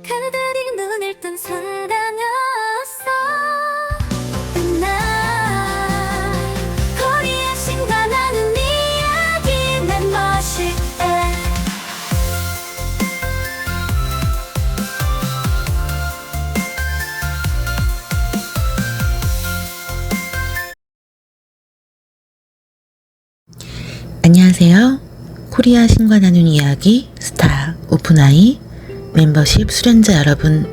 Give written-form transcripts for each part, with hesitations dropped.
그들이 눈을 뜬 순간이었어. 날 코리아 신과 나눈 이야기 멤버십 앱. 안녕하세요. 코리아 신과 나눈 이야기 스타 오픈아이 멤버십 수련자 여러분,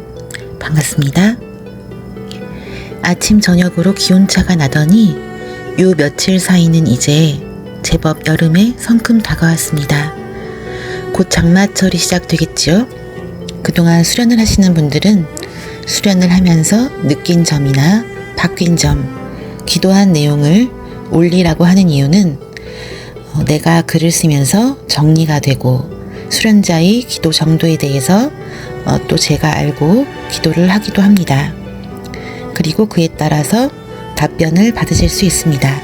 반갑습니다. 아침 저녁으로 기온차가 나더니 요 며칠 사이는 이제 제법 여름에 성큼 다가왔습니다. 곧 장마철이 시작되겠지요. 그동안 수련을 하시는 분들은 수련을 하면서 느낀 점이나 바뀐 점, 기도한 내용을 올리라고 하는 이유는 내가 글을 쓰면서 정리가 되고 수련자의 기도 정도에 대해서 또 제가 알고 기도를 하기도 합니다. 그리고 그에 따라서 답변을 받으실 수 있습니다.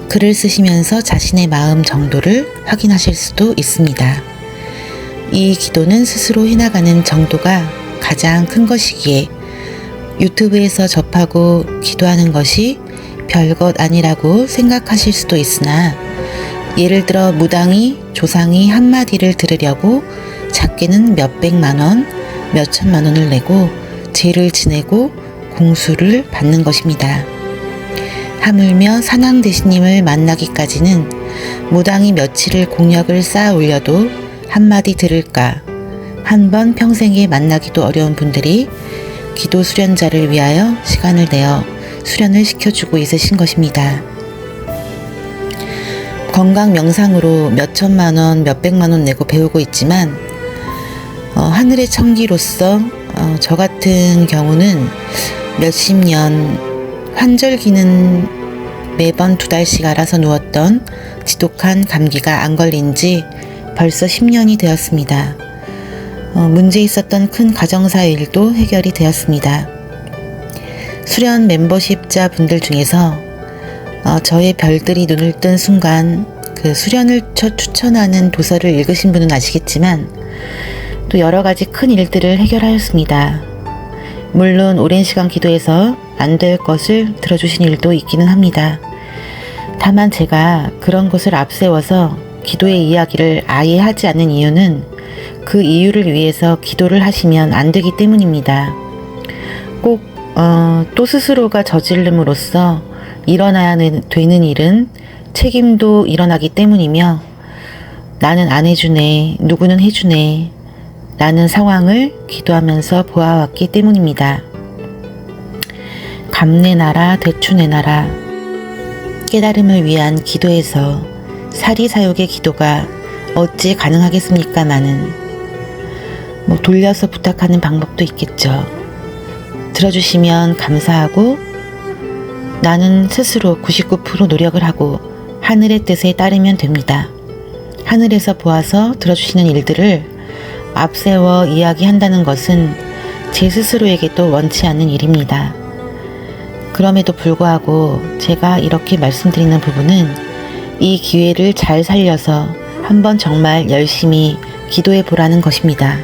글을 쓰시면서 자신의 마음 정도를 확인하실 수도 있습니다. 이 기도는 스스로 해나가는 정도가 가장 큰 것이기에 유튜브에서 접하고 기도하는 것이 별것 아니라고 생각하실 수도 있으나, 예를 들어 무당이 조상이 한마디를 들으려고 작게는 몇백만원, 몇천만원을 내고 제를 지내고 공수를 받는 것입니다. 하물며 산왕대신님을 만나기까지는 무당이 며칠을 공력을 쌓아 올려도 한마디 들을까, 한 번 평생에 만나기도 어려운 분들이 기도 수련자를 위하여 시간을 내어 수련을 시켜주고 있으신 것입니다. 건강 명상으로 몇천만원, 몇백만원 내고 배우고 있지만 하늘의 청기로서 저 같은 경우는 몇십 년 환절기는 매번 2달씩 알아서 누웠던 지독한 감기가 안 걸린 지 벌써 10년이 되었습니다. 문제 있었던 큰 가정사 일도 해결이 되었습니다. 수련 멤버십자 분들 중에서 저의 별들이 눈을 뜬 순간 그 수련을 추천하는 도서를 읽으신 분은 아시겠지만 또 여러 가지 큰 일들을 해결하였습니다. 물론 오랜 시간 기도해서 안 될 것을 들어주신 일도 있기는 합니다. 다만 제가 그런 것을 앞세워서 기도의 이야기를 아예 하지 않는 이유는 그 이유를 위해서 기도를 하시면 안 되기 때문입니다. 꼭 또 스스로가 저지름으로써 일어나야 되는 일은 책임도 일어나기 때문이며, 나는 안 해주네, 누구는 해주네 라는 상황을 기도하면서 보아왔기 때문입니다. 감내나라 대추내나라, 깨달음을 위한 기도에서 사리사욕의 기도가 어찌 가능하겠습니까마는 돌려서 부탁하는 방법도 있겠죠. 들어주시면 감사하고 나는 스스로 99% 노력을 하고 하늘의 뜻에 따르면 됩니다. 하늘에서 보아서 들어주시는 일들을 앞세워 이야기한다는 것은 제 스스로에게도 원치 않는 일입니다. 그럼에도 불구하고 제가 이렇게 말씀드리는 부분은 이 기회를 잘 살려서 한번 정말 열심히 기도해 보라는 것입니다.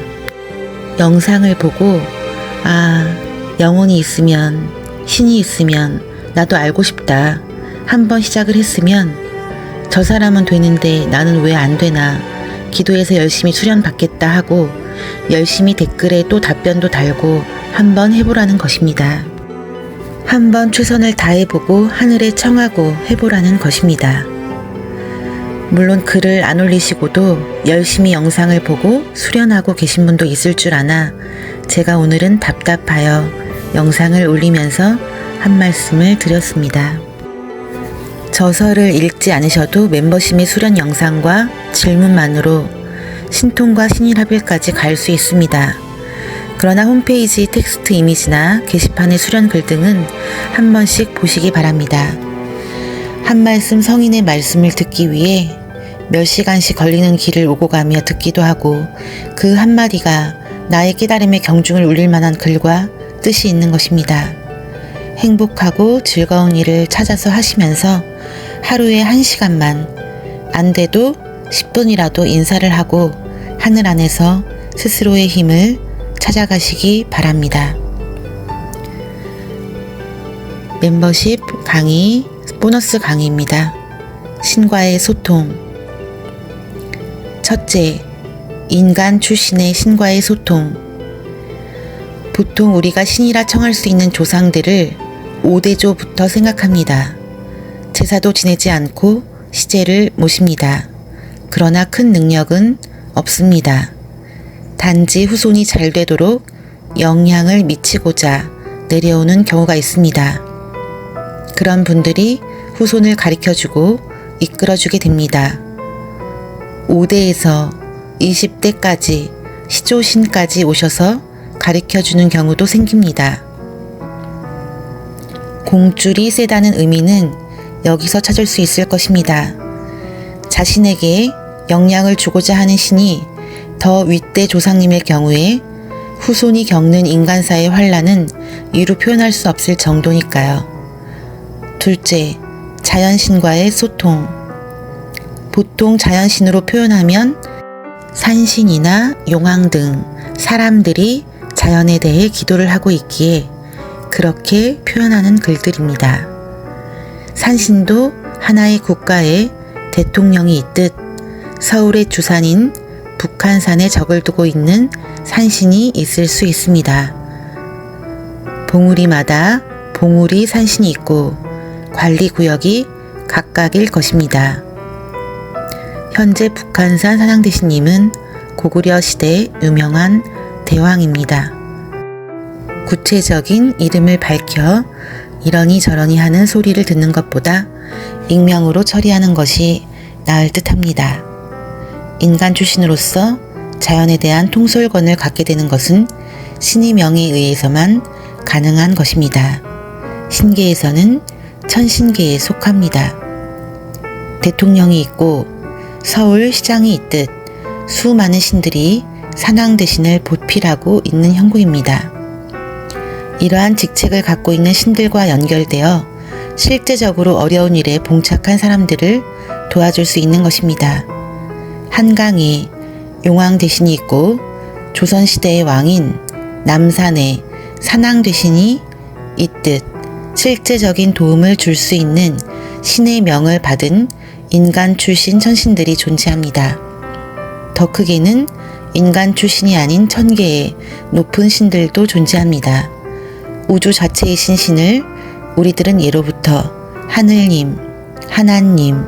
영상을 보고 영혼이 있으면, 신이 있으면 나도 알고 싶다, 한번 시작을 했으면 저 사람은 되는데 나는 왜 안 되나, 기도해서 열심히 수련 받겠다 하고 열심히 댓글에 또 답변도 달고 한번 해보라는 것입니다. 한번 최선을 다해보고 하늘에 청하고 해보라는 것입니다. 물론 글을 안 올리시고도 열심히 영상을 보고 수련하고 계신 분도 있을 줄 아나 제가 오늘은 답답하여 영상을 올리면서 한 말씀을 드렸습니다. 저서를 읽지 않으셔도 멤버십의 수련 영상과 질문만으로 신통과 신일합일까지 갈 수 있습니다. 그러나 홈페이지 텍스트 이미지나 게시판의 수련 글 등은 한 번씩 보시기 바랍니다. 한 말씀 성인의 말씀을 듣기 위해 몇 시간씩 걸리는 길을 오고 가며 듣기도 하고, 그 한마디가 나의 깨달음의 경중을 울릴 만한 글과 뜻이 있는 것입니다. 행복하고 즐거운 일을 찾아서 하시면서 하루에 1시간만, 안 돼도 10분이라도 인사를 하고 하늘 안에서 스스로의 힘을 찾아가시기 바랍니다. 멤버십 강의, 보너스 강의입니다. 신과의 소통. 첫째, 인간 출신의 신과의 소통. 보통 우리가 신이라 청할 수 있는 조상들을 5대조부터 생각합니다. 제사도 지내지 않고 시제를 모십니다. 그러나 큰 능력은 없습니다. 단지 후손이 잘 되도록 영향을 미치고자 내려오는 경우가 있습니다. 그런 분들이 후손을 가르쳐주고 이끌어주게 됩니다. 5대에서 20대까지 시조신까지 오셔서 가르쳐주는 경우도 생깁니다. 공줄이 세다는 의미는 여기서 찾을 수 있을 것입니다. 자신에게 영향을 주고자 하는 신이 더 윗대 조상님의 경우에 후손이 겪는 인간사의 환란은 이루 표현할 수 없을 정도니까요. 둘째, 자연신과의 소통. 보통 자연신으로 표현하면 산신이나 용왕 등 사람들이 자연에 대해 기도를 하고 있기에 그렇게 표현하는 글들입니다. 산신도 하나의 국가에 대통령이 있듯 서울의 주산인 북한산에 적을 두고 있는 산신이 있을 수 있습니다. 봉우리마다 봉우리 산신이 있고 관리구역이 각각일 것입니다. 현재 북한산 산왕대신님은 고구려 시대 유명한 대왕입니다. 구체적인 이름을 밝혀 이러니 저러니 하는 소리를 듣는 것보다 익명으로 처리하는 것이 나을 듯합니다. 인간 출신으로서 자연에 대한 통솔권을 갖게 되는 것은 신의 명에 의해서만 가능한 것입니다. 신계에서는 천신계에 속합니다. 대통령이 있고 서울시장이 있듯 수많은 신들이 산왕대신을 보필하고 있는 형국입니다. 이러한 직책을 갖고 있는 신들과 연결되어 실제적으로 어려운 일에 봉착한 사람들을 도와줄 수 있는 것입니다. 한강에 용왕대신이 있고 조선시대의 왕인 남산에 산왕대신이 있듯 실제적인 도움을 줄 수 있는 신의 명을 받은 인간 출신 천신들이 존재합니다. 더 크게는 인간 출신이 아닌 천계의 높은 신들도 존재합니다. 우주 자체이신 신을 우리들은 예로부터 하늘님, 하나님,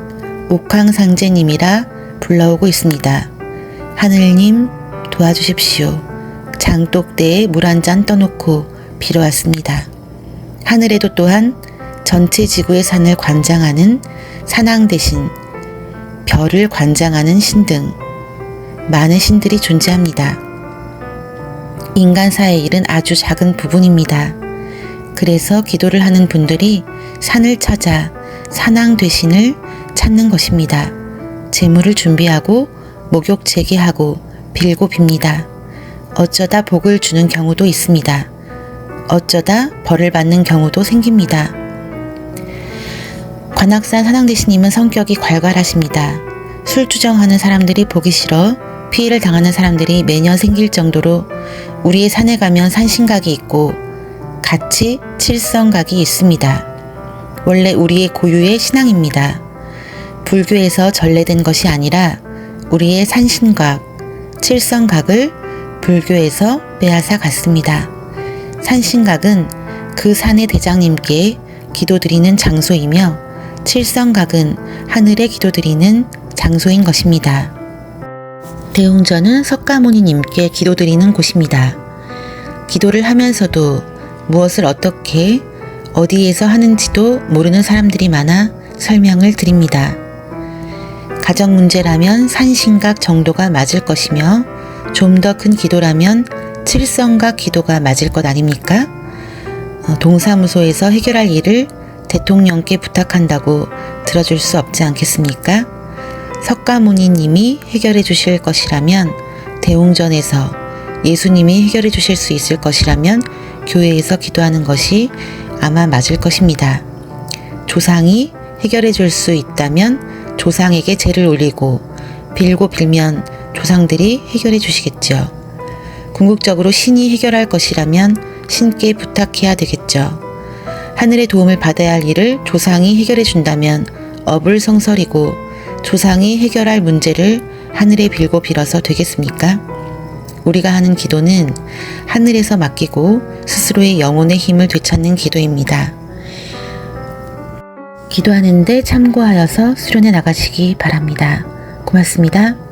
옥황상제님이라 불러오고 있습니다. 하늘님 도와주십시오. 장독대에 물 한 잔 떠놓고 빌어왔습니다. 하늘에도 또한 전체 지구의 산을 관장하는 산왕대신, 별을 관장하는 신 등 많은 신들이 존재합니다. 인간사의 일은 아주 작은 부분입니다. 그래서 기도를 하는 분들이 산을 찾아 산왕대신을 찾는 것입니다. 제물을 준비하고 목욕 제기하고 빌고 빕니다. 어쩌다 복을 주는 경우도 있습니다. 어쩌다 벌을 받는 경우도 생깁니다. 관악산 산왕대신님은 성격이 괄괄하십니다. 술 주정하는 사람들이 보기 싫어 피해를 당하는 사람들이 매년 생길 정도로 우리의 산에 가면 산신각이 있고 같이 칠성각이 있습니다. 원래 우리의 고유의 신앙입니다. 불교에서 전래된 것이 아니라 우리의 산신각, 칠성각을 불교에서 빼앗아 갔습니다. 산신각은 그 산의 대장님께 기도드리는 장소이며 칠성각은 하늘에 기도드리는 장소인 것입니다. 대웅전은 석가모니님께 기도드리는 곳입니다. 기도를 하면서도 무엇을 어떻게 어디에서 하는지도 모르는 사람들이 많아 설명을 드립니다. 가정 문제라면 산신각 정도가 맞을 것이며 좀 더 큰 기도라면 칠성각 기도가 맞을 것 아닙니까? 동사무소에서 해결할 일을 대통령께 부탁한다고 들어줄 수 없지 않겠습니까? 석가모니님이 해결해 주실 것이라면 대웅전에서, 예수님이 해결해 주실 수 있을 것이라면 교회에서 기도하는 것이 아마 맞을 것입니다. 조상이 해결해 줄 수 있다면 조상에게 제를 올리고 빌고 빌면 조상들이 해결해 주시겠죠. 궁극적으로 신이 해결할 것이라면 신께 부탁해야 되겠죠. 하늘의 도움을 받아야 할 일을 조상이 해결해 준다면 어불성설이고 조상이 해결할 문제를 하늘에 빌고 빌어서 되겠습니까? 우리가 하는 기도는 하늘에서 맡기고 스스로의 영혼의 힘을 되찾는 기도입니다. 기도하는데 참고하여서 수련해 나가시기 바랍니다. 고맙습니다.